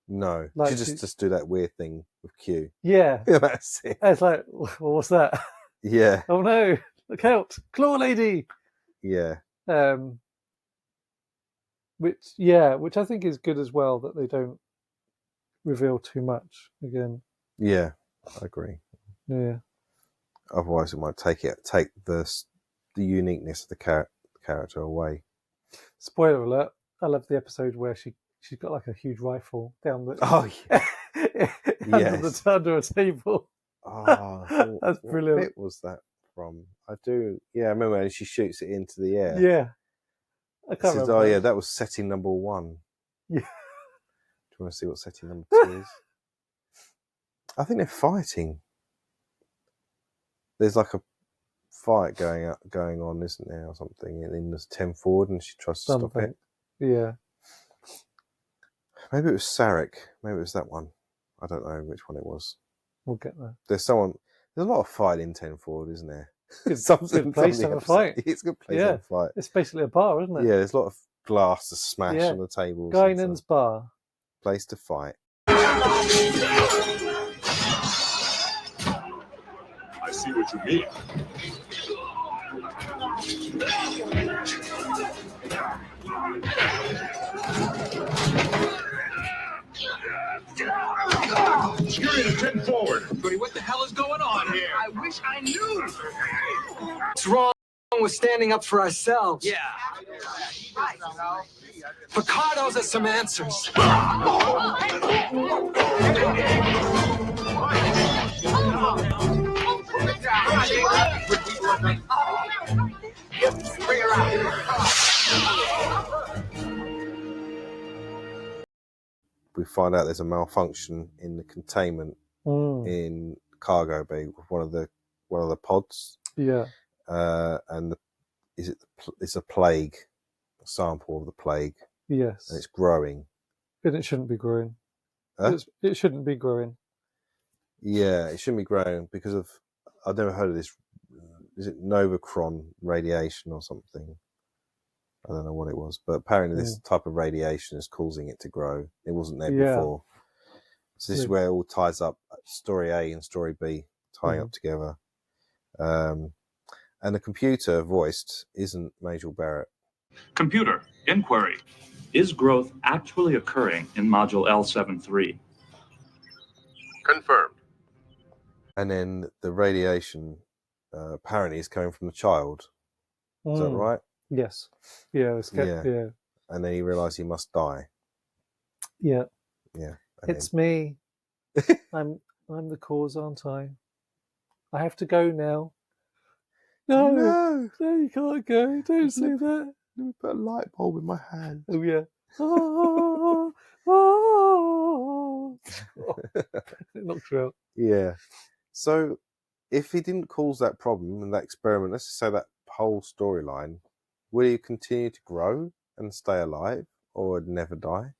No, she just do that weird thing with Q. Yeah. That's it. It's like, well, what's that? Yeah. Oh no, look out, Claw Lady. Yeah. which I think is good as well, that they don't reveal too much again. Yeah, I agree. Yeah. Otherwise, it might take the uniqueness of the character away. Spoiler alert! I love the episode where she's got like a huge rifle down the under a table. Oh, that's brilliant. What bit was that from? I remember when she shoots it into the air. Yeah, I can't remember. Oh yeah, that was setting number 1. Yeah. Do you want to see what setting number 2 is? I think they're fighting. There's like a fight going on, isn't there, or something? In the 10 forward, and she tries to stop it. Yeah. Maybe it was Sarek. Maybe it was that one. I don't know which one it was. We'll get there. There's a lot of fight in 10 forward, isn't there? Good place to have a fight. It's a good place to have a fight. It's basically a bar, isn't it? Yeah, there's a lot of glass to smash on the tables. Guinan's bar. Place to fight. I see what you mean. You're in 10 forward. Geordi, what the hell is going on here? I wish I knew. What's wrong with standing up for ourselves? Yeah. Picardo has some answers. We find out there's a malfunction in the containment in cargo bay with one of the pods. Yeah. And it's a plague, a sample of the plague. Yes. And it's growing. And it shouldn't be growing. Huh? It shouldn't be growing. Yeah, it shouldn't be growing because of, I've never heard of this. Is it Novacron radiation or something? I don't know what it was, but apparently this type of radiation is causing it to grow. It wasn't there before. So this is where it all ties up, story A and story B, tying up together. And the computer voiced isn't Majel Barrett. Computer, inquiry. Is growth actually occurring in module L73? Confirmed. And then the radiation apparently is coming from the child. Is that right? Yes. Yeah. Yeah. And then he realised he must die. Yeah. Yeah. It's me. I'm the cause, aren't I? I have to go now. No, you can't go. Don't say that. Let me put a light bulb in my hand. Oh yeah. It knocked you out. Yeah. So if he didn't cause that problem and that experiment, let's just say that whole storyline, will he continue to grow and stay alive or never die?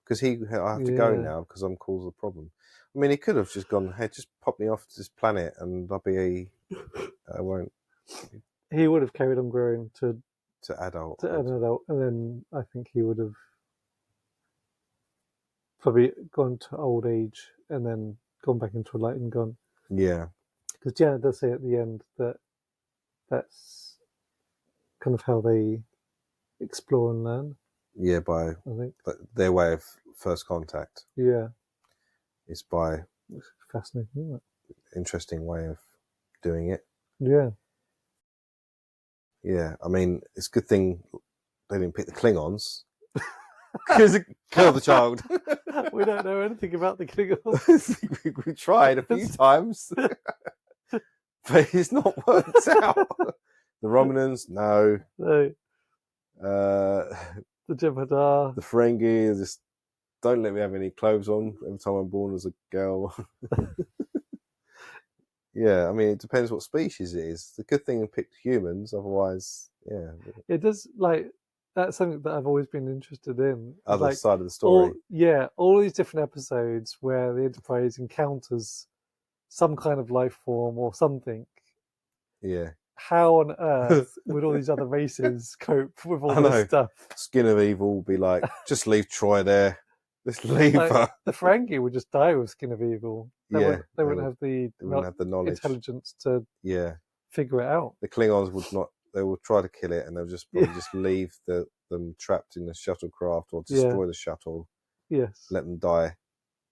Because I have to go now because I'm causing the problem. I mean, he could have just gone, hey, just pop me off to this planet and I won't. He would have carried on growing to adult. To an adult, and then I think he would have probably gone to old age and then gone back into light and gone. Yeah. Because Janet does say at the end that that's kind of how they explore and learn. Yeah, by I think their way of first contact. Yeah. It's by it's fascinating, isn't it? Interesting way of doing it. Yeah. Yeah, I mean, it's a good thing they didn't pick the Klingons. Because it killed the child. We don't know anything about the Klingons. We tried a few times. But it's not worked out. The Romulans, no. No. The Jem'Hadar. The Ferengi, just don't let me have any clothes on every time I'm born as a girl. Yeah, I mean, it depends what species it is. It's a good thing they picked humans, otherwise, yeah. It does, that's something that I've always been interested in. Other side of the story. All these different episodes where the Enterprise encounters some kind of life form or something. Yeah. How on earth would all these other races cope with all this stuff? Skin of Evil will be like, just leave Troy there. Just leave her. The Ferengi would just die with Skin of Evil. They wouldn't have the knowledge, intelligence to figure it out. The Klingons would not. They will try to kill it, and they'll just probably just leave the them trapped in the shuttlecraft or destroy the shuttle. Yes. Let them die.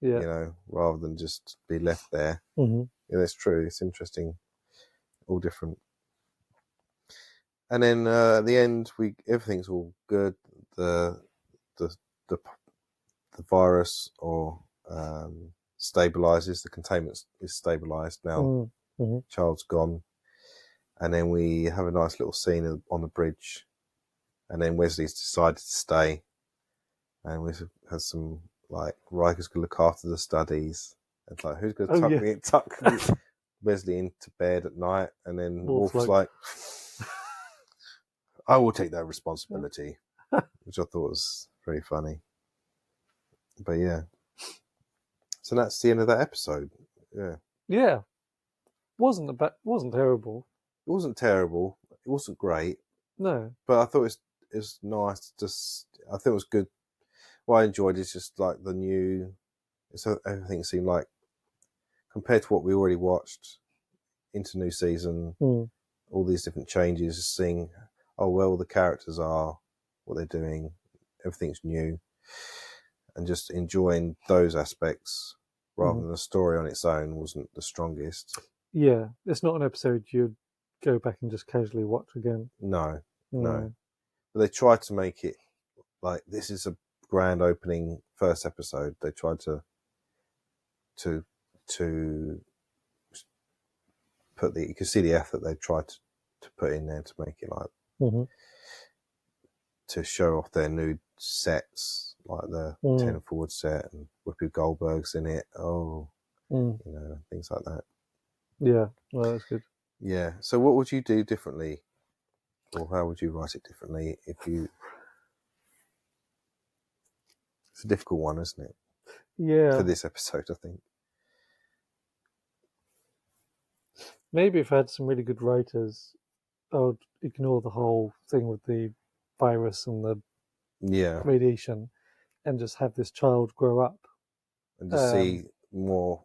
Yeah. You know, rather than just be left there. Mm-hmm. Yeah, that's true. It's interesting. All different. And then at the end, everything's all good. The virus or stabilizes. The containment is stabilized now. Mm-hmm. Child's gone, and then we have a nice little scene on the bridge, and then Wesley's decided to stay, and we have some like Riker's gonna look after the studies. It's like, who's gonna tuck Wesley into bed at night, and then Worf's like, I will take that responsibility, which I thought was very funny. But yeah, so that's the end of that episode. Yeah, wasn't terrible. It wasn't terrible. It wasn't great. No, but I thought it's nice. I think it was good. What I enjoyed is just like the new. So everything seemed like, compared to what we already watched, into new season, all these different changes, seeing how well the characters are, what they're doing, everything's new, and just enjoying those aspects rather than the story on its own wasn't the strongest. Yeah, it's not an episode you'd go back and just casually watch again. No. But they tried to make it like this is a grand opening first episode. They tried to put you can see the effort they tried to put in there to make it like to show off their new sets, like the 10 forward set and Whoopi Goldberg's in it. You know, things like that. Yeah, well, that's good. Yeah. So what would you do differently, or how would you write it differently if you? It's a difficult one, isn't it? Yeah. For this episode, I think. Maybe if I had some really good writers, I would ignore the whole thing with the virus and the radiation and just have this child grow up. And to see more.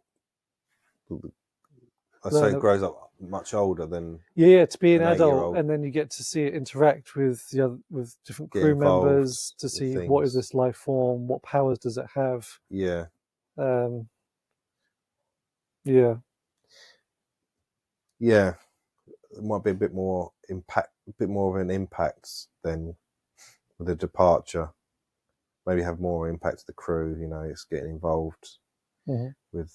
I say it grows up much older than. Yeah, to be an adult, and then you get to see it interact with with different crew members to see what is this life form, what powers does it have. Yeah. Yeah. Yeah, it might be a bit more of an impact than with the departure. Maybe have more impact to the crew. You know, it's getting involved with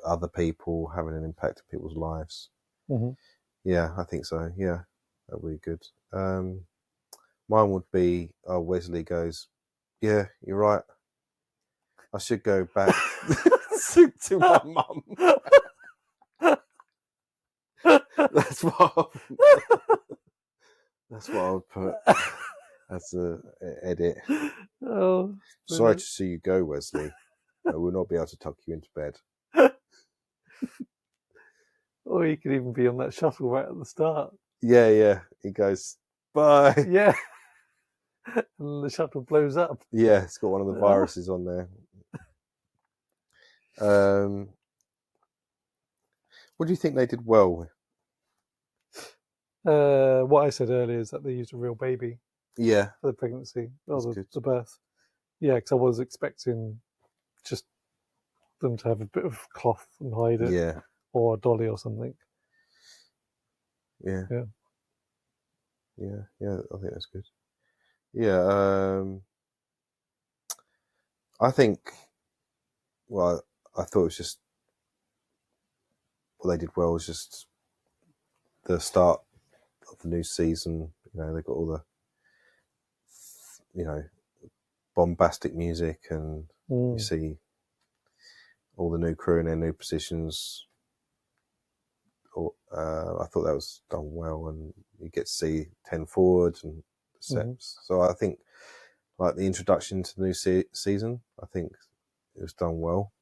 other people, having an impact on people's lives. Yeah, I think so. Yeah, that would be good. Mine would be Wesley goes, yeah, you're right. I should go back to my mum. That's what I would put as an edit. Oh, sorry to see you go, Wesley. I will not be able to tuck you into bed. Or you could even be on that shuttle right at the start. Yeah. He goes, bye. Yeah. And the shuttle blows up. Yeah, it's got one of the viruses on there. What do you think they did well with? What I said earlier is that they used a real baby. Yeah. For the pregnancy or the birth. Yeah, because I was expecting just them to have a bit of cloth and hide it. Yeah. Or a dolly or something. Yeah. I think that's good. Yeah. I think. Well, I thought it was just what they did well was just the start of the new season. You know, they got all the bombastic music, and you see all the new crew in their new positions. I thought that was done well, and you get to see 10 forward and sets. So I think, like the introduction to the new season, I think it was done well,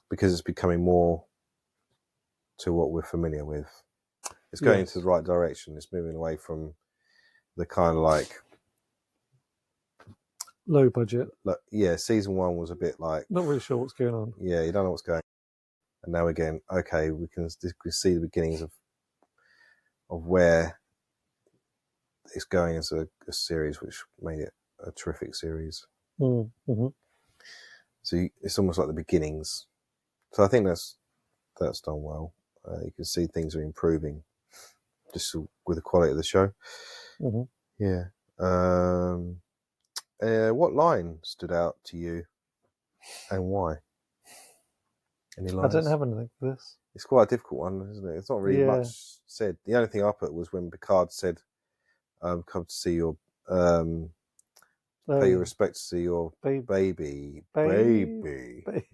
because it's becoming more to what we're familiar with. It's going into the right direction. It's moving away from the kind of like low budget. Season 1 was a bit like not really sure what's going on. Yeah, you don't know what's going on. And now again, okay, we can see the beginnings of where it's going as a series, which made it a terrific series. Mm-hmm. So it's almost like the beginnings. So I think that's done well. You can see things are improving just with the quality of the show. Mm-hmm. Yeah. What line stood out to you and why? Any lines? I don't have anything for this. It's quite a difficult one, isn't it? It's not really much said. The only thing I put was when Picard said, come to see your pay your respect to see your baby.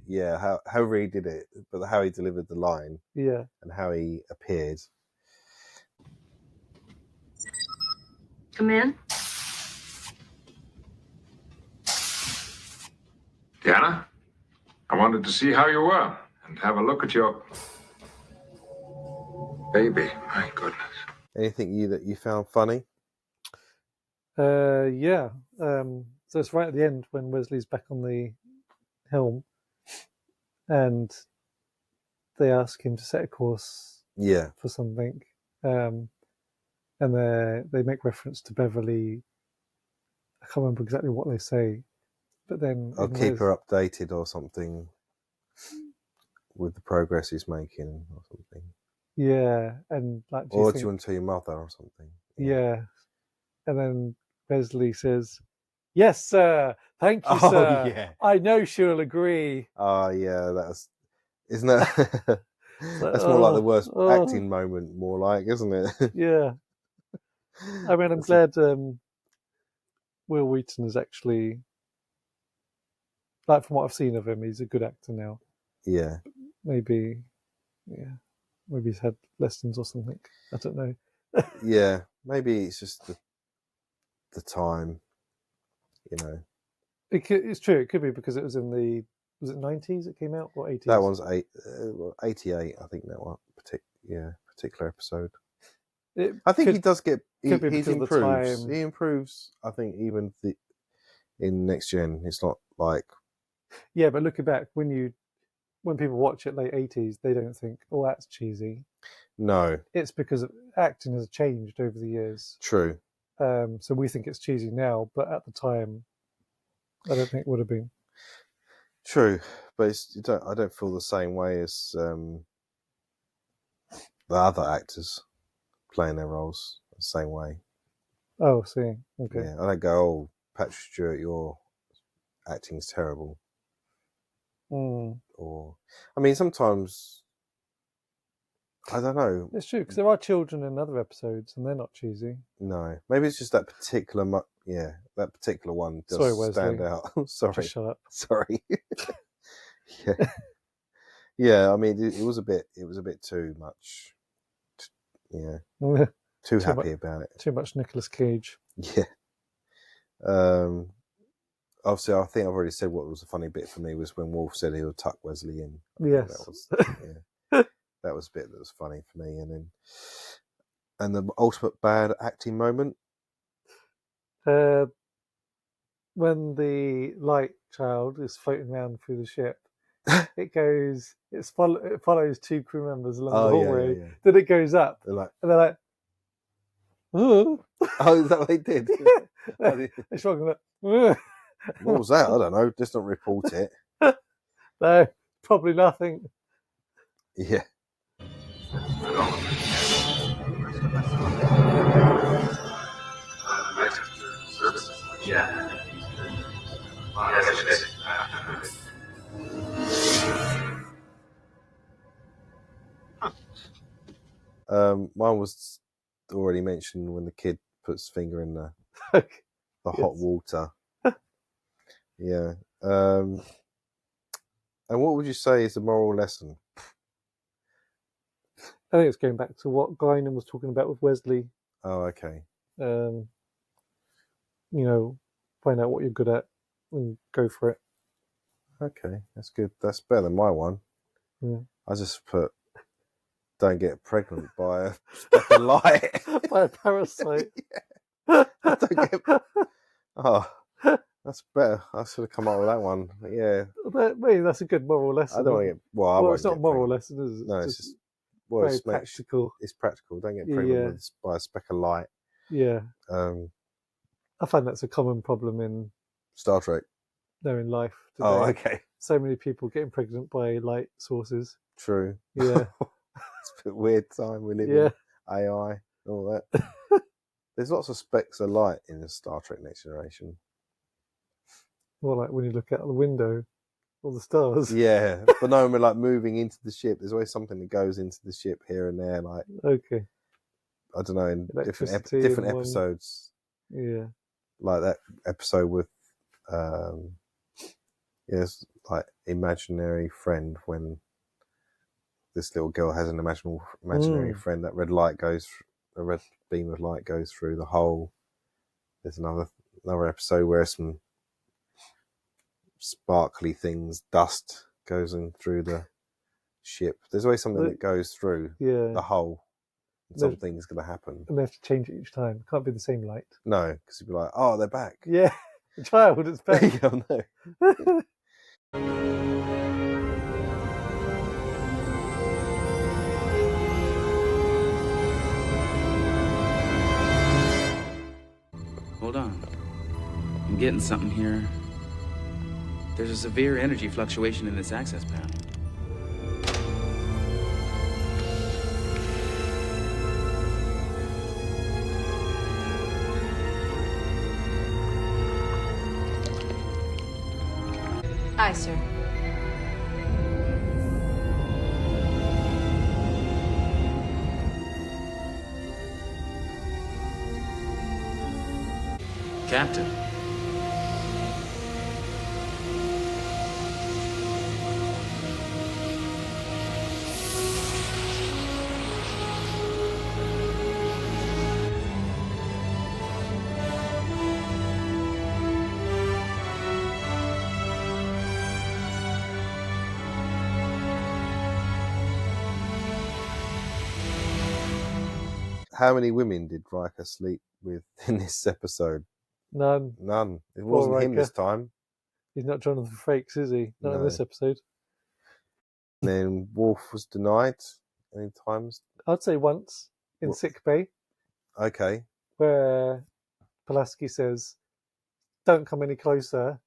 Yeah, however he did it, but how he delivered the line. Yeah. And how he appeared. Come in. Diana, I wanted to see how you were and have a look at your baby. My goodness. Anything that you found funny? Yeah. So it's right at the end when Wesley's back on the helm, and they ask him to set a course. Yeah. For something, and they make reference to Beverly. I can't remember exactly what they say, but then I'll keep her updated or something with the progress he's making or something. Yeah, and like, do you want to tell your mother or something? Yeah, and then Wesley says, "Yes, sir. Thank you, sir. Yeah. I know she'll agree." Oh, yeah. Isn't that? That's more like the worst acting moment, more like, isn't it? Yeah. I mean, I'm glad Will Wheaton is actually, like, from what I've seen of him, he's a good actor now. Yeah. Maybe he's had lessons or something. I don't know. Yeah, maybe it's just the time, you know. It's true. It could be because it was in the, was it 90s it came out or 80s? That one's 88, I think, that one. Particular episode. I think he does get. He improves. He improves. I think even in Next Gen, it's not like. Yeah, but looking back, when people watch it late 80s, they don't think, "Oh, that's cheesy." No, it's because acting has changed over the years. True. So we think it's cheesy now, but at the time, I don't think it would have been. True, but I don't feel the same way as the other actors playing their roles the same way. Oh, see, okay. Yeah, I don't go, "Oh, Patrick Stewart, your acting's terrible." Or, I mean, sometimes, I don't know. It's true, because there are children in other episodes, and they're not cheesy. No, maybe it's just that particular, that particular one does stand out. Sorry, just shut up. Sorry. Yeah, yeah. I mean, it was a bit too much. Yeah, too happy about it. Too much Nicolas Cage. Yeah. Obviously, I think I've already said what was a funny bit for me was when Worf said he would tuck Wesley in. Yes. That was a bit that was funny for me. And the ultimate bad acting moment? When the light child is floating around through the ship, it follows two crew members along the hallway. Yeah. Then it goes up, and they're like, "Oh, is that what they did?" They're shrugging like, what was that? I don't know. Just not report it. No, probably nothing. Yeah. Yeah. Mine was already mentioned when the kid puts his finger in the hot water. Yeah. And what would you say is the moral lesson? I think it's going back to what Guinan was talking about with Wesley. Oh, okay. Find out what you're good at and go for it. Okay, that's good. That's better than my one. Yeah. I just put, don't get pregnant by a speck of light. By a parasite. That's better. I should have come up with that one. But yeah. That's a good moral lesson. I don't want to get... Well, it's not a moral lesson, is it? No, it's just very practical. It's practical. Don't get pregnant by a speck of light. Yeah. Um, I find that's a common problem in Star Trek. life today. Oh, okay. So many people getting pregnant by light sources. True. Yeah. It's a bit weird time we live Yeah. in. AI and all that. There's lots of specks of light in the Star Trek Next Generation. More like when you look out the window, all the stars. Yeah, but no, when we're like moving into the ship, there's always something that goes into the ship here and there. Like, Okay. I don't know, in different Electricity in one. episodes. Yeah. Like that episode with, yes, like imaginary friend, when this little girl has an imaginary friend. That red light goes, a red beam of light goes through the hole. There's another episode where some sparkly things, dust goes in through the ship. There's always something that goes through the hole. And something's going to happen. And they have to change it each time. It can't be the same light. No, because you'd be like, oh, they're back. Yeah, the child is back. Yeah, no. Hold on. I'm getting something here. There's a severe energy fluctuation in this access panel. Aye, sir. Captain. How many women did Riker sleep with in this episode? None. It wasn't him Riker. this time. He's not Jonathan Frakes, is he? Not in this episode. And then Worf was denied any times. I'd say once in sick bay. Okay. Where Pulaski says, "Don't come any closer.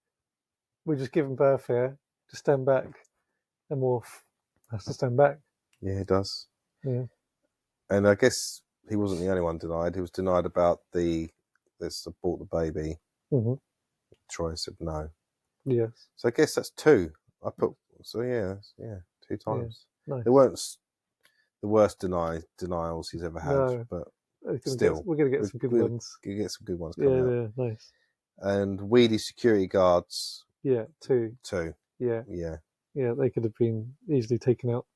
We're just giving birth here. Just stand back." And Worf has to stand back. Yeah, he does. Yeah. And I guess he wasn't the only one denied. He was denied about let's abort the baby. Mm-hmm. Troy said no. Yes. So I guess that's two. Two times. Yeah. Nice. They weren't the worst denials he's ever had, but still, we're going to get some good ones. We'll get some good ones coming up. Yeah, nice. And weedy security guards. Yeah, two. Yeah. Yeah, they could have been easily taken out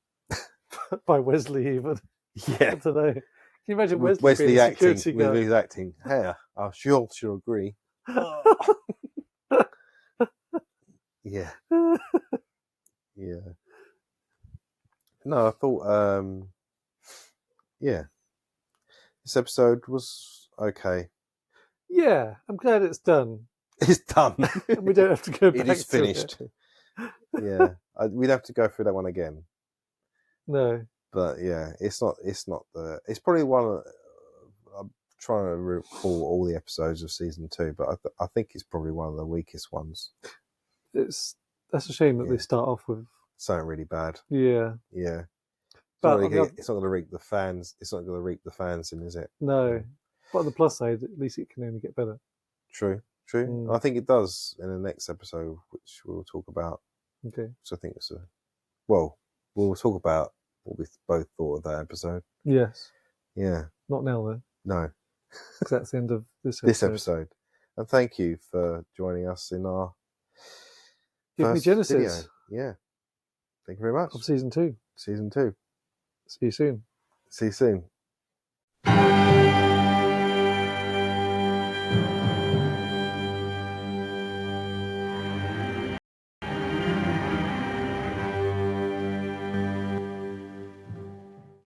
by Wesley even. Yeah. I don't know. Can you imagine Wesley being a acting security guard? with his acting? Hey, I sure agree. Yeah. Yeah. No, I thought this episode was okay. Yeah, I'm glad it's done. It's done. And we don't have to go back it is finished. to it. Yeah. We'd have to go through that one again. No. But yeah, it's probably one of, I'm trying to recall all the episodes of season 2, but I think it's probably one of the weakest ones. That's a shame that they start off with something really bad. Yeah. Yeah. But It's not going to reap the fans. It's not going to reap the fans in, is it? No. But on the plus side, at least it can only get better. True. I think it does in the next episode, which we'll talk about. Okay. So I think we'll talk about what we both thought of that episode. Yes. Yeah. Not now, though. No. Because that's the end of this episode. And thank you for joining us in our Give Me Genesis. video. Yeah. Thank you very much. Of season 2. Season 2. See you soon. See you soon.